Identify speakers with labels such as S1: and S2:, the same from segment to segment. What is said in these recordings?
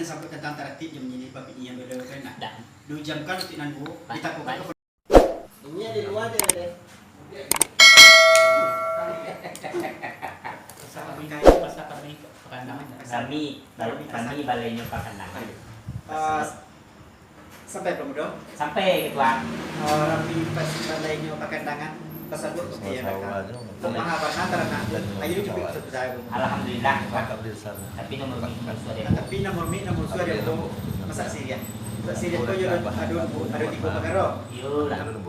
S1: sampai tentang tarakti jam ini babi yang beda kan nak. 2 jam kan untuk nandu kita buka ke
S2: Ini di luar deh.
S3: Kami balainya Pakandangan.
S1: Sampai belum dong?
S3: Sampai ketua.
S1: Rapi pas balainya Pakandangan pasal buat ya mereka. Pemahaman antara nak ayo juga saya.
S3: Alhamdulillah. Tapi nomor
S1: suara itu masak Syria. Masak Syria itu ada tiga perkara.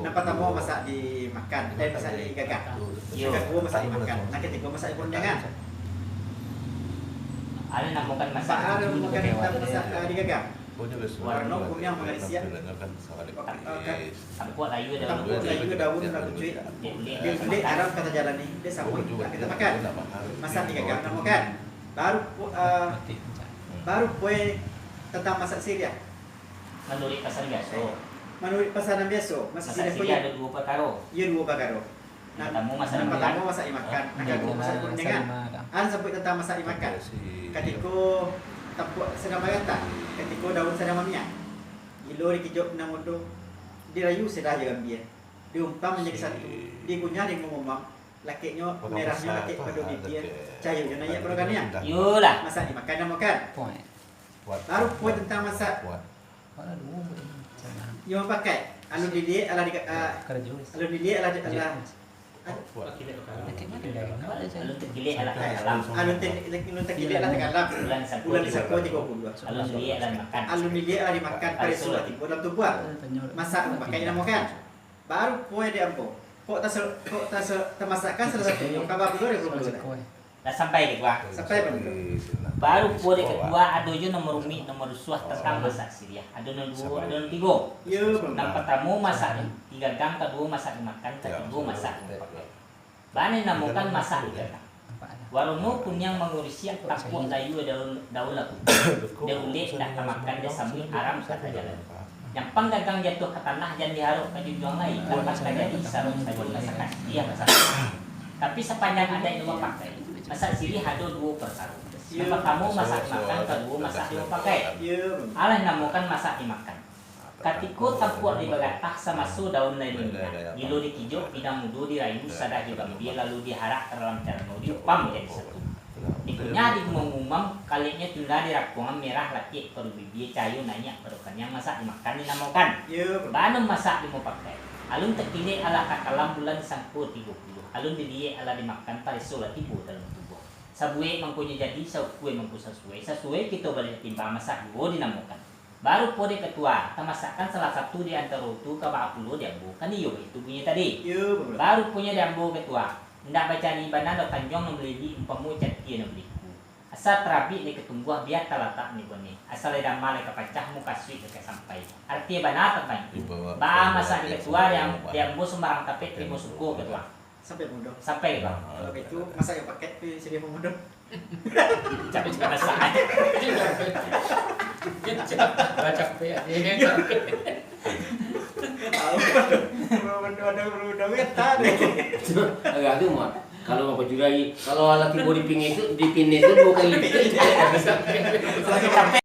S1: Nampak tamu masak dimakan, masak digagak. Yang kedua masak dimakan, yang ketiga masak digonjangan.
S3: Ada namukan masak.
S1: Ada makan kita masak digagak. Warna punya Malaysia.
S3: Aku layu daun.
S1: Layu daun lagu cuy. Dia Arab kata jalan nih, dia sambung kita makan. Masak digagak kita makan. Baru kue tentang masak Syria.
S3: Menurut pasar biasa.
S1: Menurut pasaran biasa, masak Syria
S3: ada 2 perkara.
S1: Iya 2 perkara.
S3: Pertama masak
S1: pertama masak dimakan, yang kedua masak digonjangan. Ada sampai tentang masak dimakan. Ketika tampuk sedang bayata, ketika daun sedang minyak. Gilo dikijok enam odo, dirayu sedang jaga dia. Diumpam menjadi satu. Dikunyah dia ngomong, lakiknya merahnya lakik pada bibir, cahayanya naik perogannya.
S3: Yolah.
S1: Masak dimakan dan makan. Baru poin tentang masak. Yang pakai alun lidi ala di alun lidi ala
S3: Alun tergilek ala kalam.
S1: alun tegile ala kalam bulan Sabtu 32
S3: Alun lidi ala makan.
S1: alun lidi ala dimakan pada surat dalam tubuh masak pakai dan makan baru poin dia ampo kok tas termasakkan salah satu yang kabar dulu ya belum
S3: Dah sampai ketua.
S1: sampai
S3: Baru boleh ketua ada je nomor suah tentang masak Syria. Ada nomor 2, ada nomor 3.
S1: ya
S3: Yang pertama masak 3 gang, kedua masak dimakan, ketiga masak dipakai. Bani namukan masak dimakan. Warono pun yang mengurusi takut layu daun laku. Dia ulik dah makan dia sambil aram kata jalan. Yang panggagang jatuh ke tanah dan diharuk ke juang lain. Lepas jadi sarung sabun masakan dia masak. Tapi sepanjang ada ilmu pakai masak Syria ada 2 perkara. Yang pertama masak makan, kedua masak dipakai. Allah namukan masak dimakan. Ketika tampuk di bagatah sama su daun lain gilo dikijau, pinang mudu dirayu, sadah dibambil, lalu diharak ke dalam terno, diupam menjadi satu. Dikunyah dimumum kalinya tinggal di rakungan merah laki perlu bibir cayu nanya perukan yang masak dimakan dinamukan. Banu masak dipakai. Alun terkini ala kakalam bulan sangku 30. Alun didiye ala dimakan pada solat ibu dalam tubuh. Sabue mangkunya jadi sabue mangku sasuai kita balik timpa masak dua dinamukan. Baru pode ketua, masakan salah satu di antara itu ke 40 diambu. Kan iyo itu bunyi tadi. Baru punya diambu ketua. Ndak baca ni banan do tanjong membeli umpamu cati membeliku. Asal terabi ni ketungguh biar talatak ni bone. Asal ada mal ke pacah muka suit ke sampai. Artinya banar teman. Ba masa di ketua diambu sembarang tapet terima suku ketua.
S1: sampai mudah
S3: Sampai bang.
S1: kalau itu masa yang paket di sini mudah
S3: Capek juga masak aja.
S4: Baca ya.
S1: udah beta deh
S2: Agak tuh mah. Kalau mau jurai, kalau laki body pink itu di pin itu 2 kali lipat.